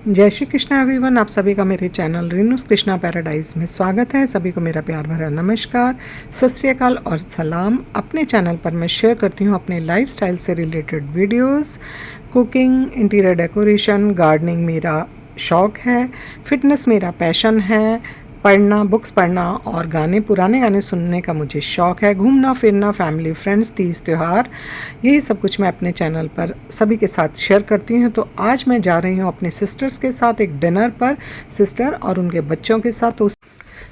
जय श्री कृष्णा एवरीवन। आप सभी का मेरे चैनल रीनूस कृष्णा पैराडाइज में स्वागत है। सभी को मेरा प्यार भरा नमस्कार, सत श्री अकाल और सलाम। अपने चैनल पर मैं शेयर करती हूँ अपने लाइफस्टाइल से related videos. Cooking, interior decoration, gardening मेरा शौक़ है, फिटनेस मेरा पैशन है, पढ़ना, बुक्स पढ़ना और पुराने गाने सुनने का मुझे शौक़ है, घूमना फिरना, फैमिली फ्रेंड्स, तीज त्यौहार, यही सब कुछ मैं अपने चैनल पर सभी के साथ शेयर करती हूँ। तो आज मैं जा रही हूँ अपने सिस्टर्स के साथ एक डिनर पर, सिस्टर और उनके बच्चों के साथ। तो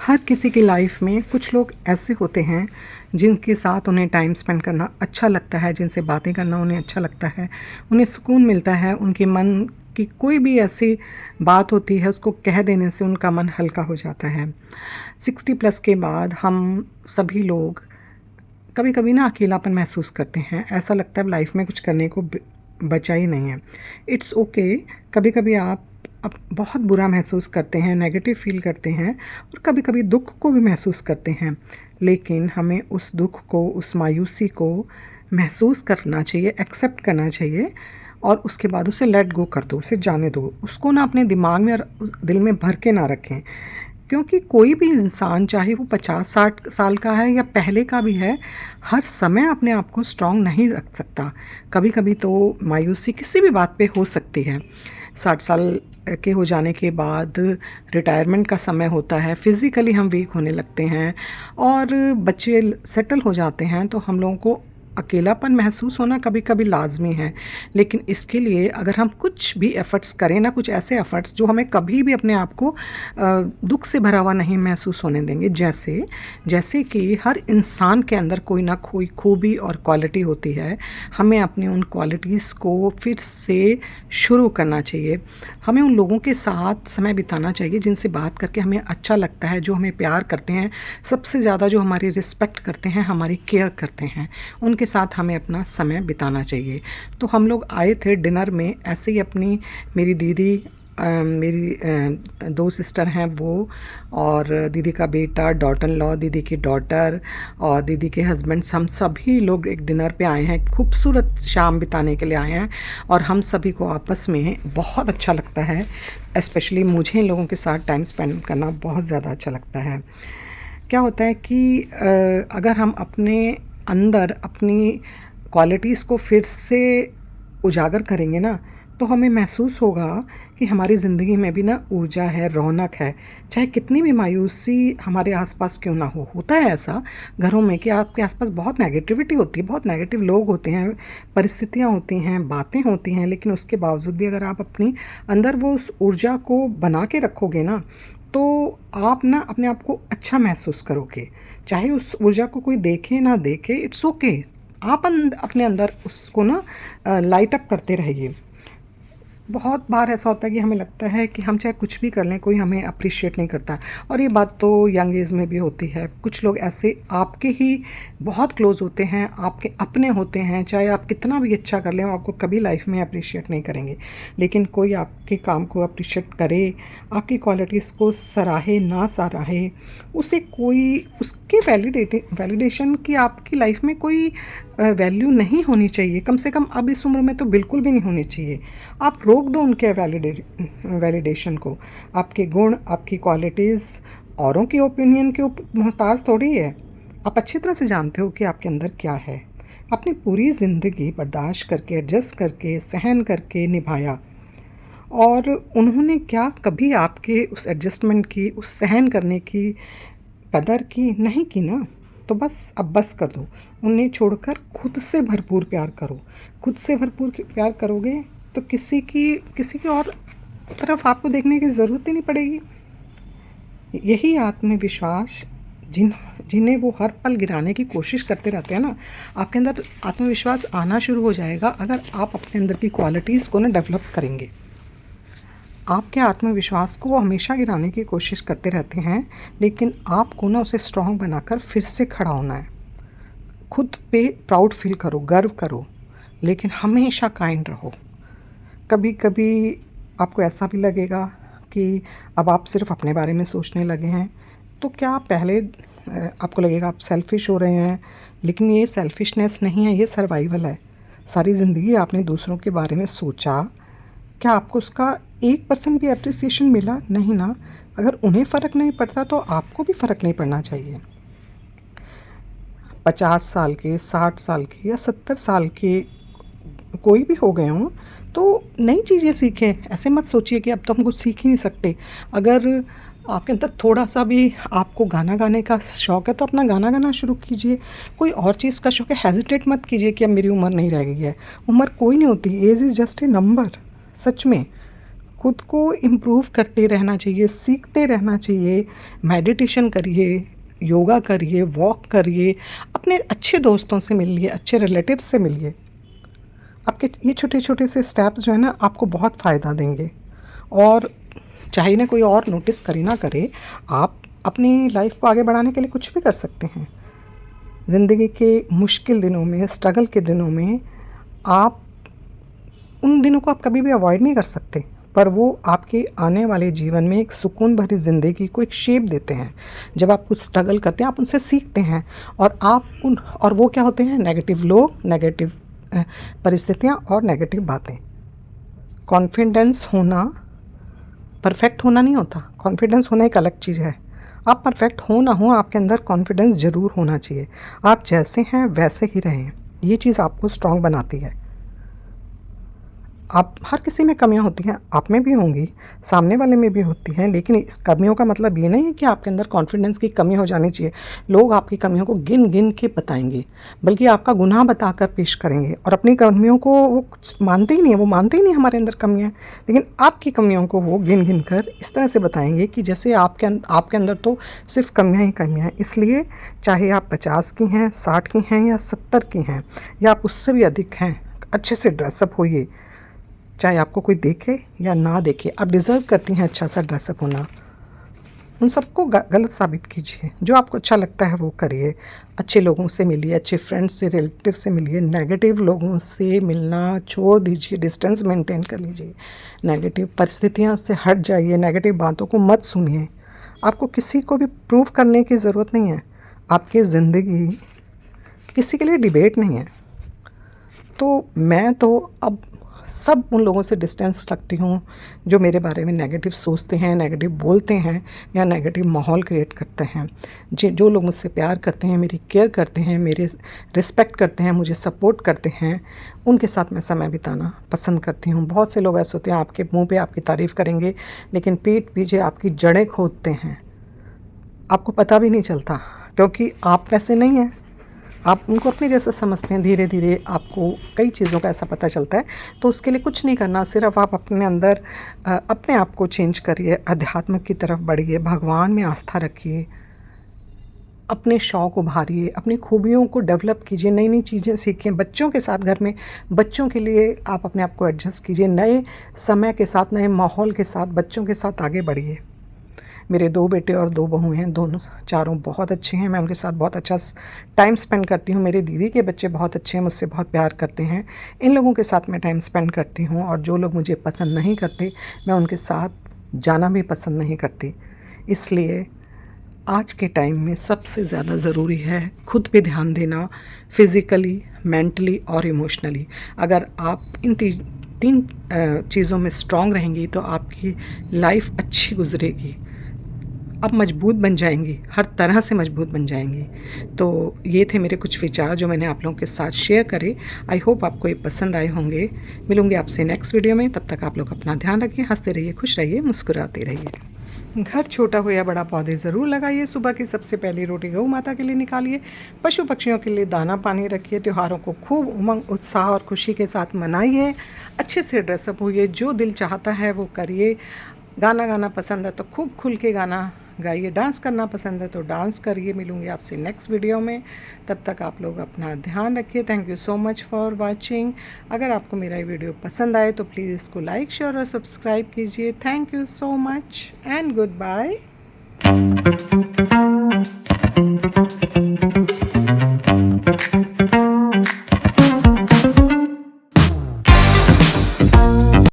हर किसी की लाइफ में कुछ लोग ऐसे होते हैं जिनके साथ उन्हें टाइम स्पेंड करना अच्छा लगता है, जिनसे बातें करना उन्हें अच्छा लगता है, उन्हें सुकून मिलता है। उनके मन कि कोई भी ऐसी बात होती है उसको कह देने से उनका मन हल्का हो जाता है। 60+ के बाद हम सभी लोग कभी कभी ना अकेलापन महसूस करते हैं। ऐसा लगता है लाइफ में कुछ करने को बचा ही नहीं है। It's okay. कभी कभी आप बहुत बुरा महसूस करते हैं, नेगेटिव फील करते हैं और कभी कभी दुख को भी महसूस करते हैं, लेकिन हमें उस दुख को, उस मायूसी को महसूस करना चाहिए, एक्सेप्ट करना चाहिए और उसके बाद उसे लेट गो कर दो, उसे जाने दो। उसको ना अपने दिमाग में और दिल में भर के ना रखें, क्योंकि कोई भी इंसान, चाहे वो 50-60 साल का है या पहले का भी है, हर समय अपने आप को स्ट्रॉन्ग नहीं रख सकता। कभी कभी तो मायूसी किसी भी बात पे हो सकती है। 60 साल के हो जाने के बाद रिटायरमेंट का समय होता है, फिज़िकली हम वीक होने लगते हैं और बच्चे सेटल हो जाते हैं, तो हम लोगों को अकेलापन महसूस होना कभी कभी लाजमी है। लेकिन इसके लिए अगर हम कुछ भी एफ़र्ट्स करें ना, कुछ ऐसे एफ़र्ट्स जो हमें कभी भी अपने आप को दुख से भरा हुआ नहीं महसूस होने देंगे। जैसे कि हर इंसान के अंदर कोई ना कोई खूबी और क्वालिटी होती है। हमें अपनी उन क्वालिटीज़ को फिर से शुरू करना चाहिए। हमें उन लोगों के साथ समय बिताना चाहिए जिनसे बात करके हमें अच्छा लगता है, जो हमें प्यार करते हैं, सबसे ज़्यादा जो हमारी रिस्पेक्ट करते हैं, हमारी केयर करते हैं, उनके साथ हमें अपना समय बिताना चाहिए। तो हम लोग आए थे डिनर में ऐसे ही। अपनी मेरी दीदी, मेरी 2 सिस्टर हैं वो, और दीदी का बेटा, डॉटर इन लॉ, दीदी की डॉटर और दीदी के हस्बैंड्स, हम सभी लोग एक डिनर पे आए हैं। खूबसूरत शाम बिताने के लिए आए हैं और हम सभी को आपस में बहुत अच्छा लगता है। स्पेशली मुझे इन लोगों के साथ टाइम स्पेंड करना बहुत ज़्यादा अच्छा लगता है। क्या होता है कि अगर हम अपने अंदर अपनी क्वालिटीज़ को फिर से उजागर करेंगे ना, तो हमें महसूस होगा कि हमारी ज़िंदगी में भी ना ऊर्जा है, रौनक है। चाहे कितनी भी मायूसी हमारे आसपास क्यों ना हो। होता है ऐसा घरों में कि आपके आसपास बहुत नेगेटिविटी होती है, बहुत नेगेटिव लोग होते हैं, परिस्थितियाँ होती हैं, बातें होती हैं, लेकिन उसके बावजूद भी अगर आप अपनी अंदर वो उस ऊर्जा को बना के रखोगे ना, तो आप ना अपने आप को अच्छा महसूस करोगे। चाहे उस ऊर्जा को कोई देखे ना देखे, इट्स ओके। आप अपने अंदर उसको ना लाइट अप करते रहिए। बहुत बार ऐसा होता है कि हमें लगता है कि हम चाहे कुछ भी कर लें, कोई हमें अप्रिशिएट नहीं करता। और ये बात तो यंग एज में भी होती है। कुछ लोग ऐसे आपके ही बहुत क्लोज होते हैं, आपके अपने होते हैं, चाहे आप कितना भी अच्छा कर लें, वो आपको कभी लाइफ में अप्रिशिएट नहीं करेंगे। लेकिन कोई आपके काम को अप्रिशिएट करे, आपकी क्वालिटीज़ को सराहे ना सराहे, उसे कोई उसके वैलिडेशन की आपकी लाइफ में कोई वैल्यू नहीं होनी चाहिए। कम से कम अब इस उम्र में तो बिल्कुल भी नहीं होनी चाहिए। आप रोक दो उनके वैलिडेशन को। आपके गुण, आपकी क्वालिटीज़ औरों की ओपिनियन के मोहताज थोड़ी है। आप अच्छी तरह से जानते हो कि आपके अंदर क्या है। अपनी पूरी ज़िंदगी बर्दाश्त करके, एडजस्ट करके, सहन करके निभाया, और उन्होंने क्या कभी आपके उस एडजस्टमेंट की, उस सहन करने की कदर की? नहीं की ना। तो बस अब बस कर दो। उन्हें छोड़कर खुद से भरपूर प्यार करो। खुद से भरपूर प्यार करोगे तो किसी की और तरफ आपको देखने की ज़रूरत ही नहीं पड़ेगी। यही आत्मविश्वास जिन्हें वो हर पल गिराने की कोशिश करते रहते हैं ना, आपके अंदर आत्मविश्वास आना शुरू हो जाएगा अगर आप अपने अंदर की क्वालिटीज़ को ना डेवलप करेंगे। आपके आत्मविश्वास को वो हमेशा गिराने की कोशिश करते रहते हैं, लेकिन आपको ना उसे स्ट्रॉन्ग बनाकर फिर से खड़ा होना है। खुद पे प्राउड फील करो, गर्व करो, लेकिन हमेशा काइंड रहो। कभी कभी आपको ऐसा भी लगेगा कि अब आप सिर्फ अपने बारे में सोचने लगे हैं, तो क्या पहले आपको लगेगा आप सेल्फ़िश हो रहे हैं, लेकिन ये सेल्फ़िशनेस नहीं है, ये सर्वाइवल है। सारी ज़िंदगी आपने दूसरों के बारे में सोचा, क्या आपको उसका 1% भी अप्रिसिएशन मिला नहीं ना, अगर उन्हें फ़र्क नहीं पड़ता तो आपको भी फ़र्क नहीं पड़ना चाहिए। 50 साल के, 60 साल के या 70 साल के कोई भी हो गए हों, तो नई चीज़ें सीखें। ऐसे मत सोचिए कि अब तो हम कुछ सीख ही नहीं सकते। अगर आपके अंदर थोड़ा-सा भी आपको गाना गाने का शौक है तो अपना गाना गाना शुरू कीजिए। कोई और चीज़ का शौक है, हेजिटेट मत कीजिए कि अब मेरी उम्र नहीं रह गई है। उम्र कोई नहीं होती, age is just a number. सच में खुद को इम्प्रूव करते रहना चाहिए, सीखते रहना चाहिए। मेडिटेशन करिए, योगा करिए, वॉक करिए, अपने अच्छे दोस्तों से मिलिए, अच्छे रिलेटिव्स से मिलिए। आपके ये छोटे-छोटे से स्टेप्स जो है ना आपको बहुत फ़ायदा देंगे। और चाहे ना कोई और नोटिस करे ना करे, आप अपनी लाइफ को आगे बढ़ाने के लिए कुछ भी कर सकते हैं। ज़िंदगी के मुश्किल दिनों में, स्ट्रगल के दिनों में, आप उन दिनों को आप कभी भी अवॉइड नहीं कर सकते, पर वो आपके आने वाले जीवन में एक सुकून भरी ज़िंदगी को एक शेप देते हैं। जब आप कुछ स्ट्रगल करते हैं, आप उनसे सीखते हैं और वो क्या होते हैं? नेगेटिव लोग, नेगेटिव परिस्थितियाँ और नेगेटिव बातें। कॉन्फिडेंस होना परफेक्ट होना नहीं होता, कॉन्फिडेंस होना एक अलग चीज़ है। आप परफेक्ट हो ना हो, आपके अंदर कॉन्फिडेंस ज़रूर होना चाहिए। आप जैसे हैं वैसे ही रहें, ये चीज़ आपको स्ट्रॉन्ग बनाती है। आप हर किसी में कमियां होती हैं, आप में भी होंगी, सामने वाले में भी होती हैं, लेकिन इस कमियों का मतलब ये नहीं है कि आपके अंदर कॉन्फिडेंस की कमी हो जानी चाहिए। लोग आपकी कमियों को गिन गिन के बताएंगे, बल्कि आपका गुनाह बताकर पेश करेंगे, और अपनी कमियों को वो मानते ही नहीं है, वो मानते ही नहीं हमारे अंदर कमियाँ हैं, लेकिन आपकी कमियों को वो गिन गिन कर इस तरह से बताएंगे कि जैसे आपके अंदर तो सिर्फ कमियाँ ही कमियाँ हैं। इसलिए चाहे आप 50 की हैं, 60 की हैं या 70 की हैं, या आप उससे भी अधिक हैं, अच्छे से ड्रेसअप होइए। चाहे आपको कोई देखे या ना देखे, आप डिज़र्व करती हैं अच्छा सा ड्रेसअप होना। उन सबको गलत साबित कीजिए, जो आपको अच्छा लगता है वो करिए। अच्छे लोगों से मिलिए, अच्छे फ्रेंड्स से, रिलेटिव से मिलिए। नेगेटिव लोगों से मिलना छोड़ दीजिए, डिस्टेंस मेंटेन कर लीजिए। नेगेटिव परिस्थितियाँ से हट जाइए, नेगेटिव बातों को मत सुनिए। आपको किसी को भी प्रूव करने की ज़रूरत नहीं है। आपकी ज़िंदगी किसी के लिए डिबेट नहीं है। तो मैं तो अब सब उन लोगों से डिस्टेंस रखती हूँ जो मेरे बारे में नेगेटिव सोचते हैं, नेगेटिव बोलते हैं या नेगेटिव माहौल क्रिएट करते हैं। जो लोग मुझसे प्यार करते हैं, मेरी केयर करते हैं, मेरे रिस्पेक्ट करते हैं, मुझे सपोर्ट करते हैं, उनके साथ मैं समय बिताना पसंद करती हूँ। बहुत से लोग ऐसे होते हैं, आपके मुँह पे आपकी तारीफ़ करेंगे, लेकिन पीठ पीछे आपकी जड़ें खोदते हैं। आपको पता भी नहीं चलता, क्योंकि आप वैसे नहीं हैं। आप उनको अपने जैसा समझते हैं। धीरे धीरे आपको कई चीज़ों का ऐसा पता चलता है। तो उसके लिए कुछ नहीं करना, सिर्फ आप अपने अंदर अपने आप को चेंज करिए, अध्यात्म की तरफ बढ़िए, भगवान में आस्था रखिए, अपने शौक़ उभारिए, अपनी खूबियों को डेवलप कीजिए, नई नई चीज़ें सीखें। बच्चों के साथ घर में बच्चों के लिए आप अपने आप को एडजस्ट कीजिए। नए समय के साथ, नए माहौल के साथ बच्चों के साथ आगे बढ़िए। मेरे 2 बेटे और 2 बहू हैं, दोनों चारों बहुत अच्छे हैं। मैं उनके साथ बहुत अच्छा टाइम स्पेंड करती हूँ। मेरी दीदी के बच्चे बहुत अच्छे हैं, मुझसे बहुत प्यार करते हैं। इन लोगों के साथ मैं टाइम स्पेंड करती हूँ, और जो लोग मुझे पसंद नहीं करते मैं उनके साथ जाना भी पसंद नहीं करती। इसलिए आज के टाइम में सबसे ज़्यादा ज़रूरी है खुद पे ध्यान देना, फिज़िकली, मेंटली और इमोशनली। अगर आप इन तीन चीज़ों में स्ट्रॉन्ग रहेंगी तो आपकी लाइफ अच्छी गुजरेगी। आप मजबूत बन जाएंगी, हर तरह से मजबूत बन जाएंगी। तो ये थे मेरे कुछ विचार जो मैंने आप लोगों के साथ शेयर करे। आई होप आपको ये पसंद आए होंगे। मिलूंगी आपसे नेक्स्ट वीडियो में। तब तक आप लोग अपना ध्यान रखिए, हंसते रहिए, खुश रहिए, मुस्कुराते रहिए। घर छोटा हो या बड़ा, पौधे ज़रूर लगाइए। सुबह की सबसे पहली रोटी गौ माता के लिए निकालिए। पशु पक्षियों के लिए दाना पानी रखिए। त्योहारों को खूब उमंग, उत्साह और खुशी के साथ मनाइए। अच्छे से ड्रेसअप होइए, जो दिल चाहता है वो करिए। गाना गाना पसंद है तो खूब खुल के गाना गाइए। डांस करना पसंद है तो डांस करिए। मिलूंगी आपसे नेक्स्ट वीडियो में। तब तक आप लोग अपना ध्यान रखिए। Thank you so much for watching. अगर आपको मेरा ये वीडियो पसंद आए तो प्लीज़ इसको लाइक, शेयर और सब्सक्राइब कीजिए। Thank you so much and good bye.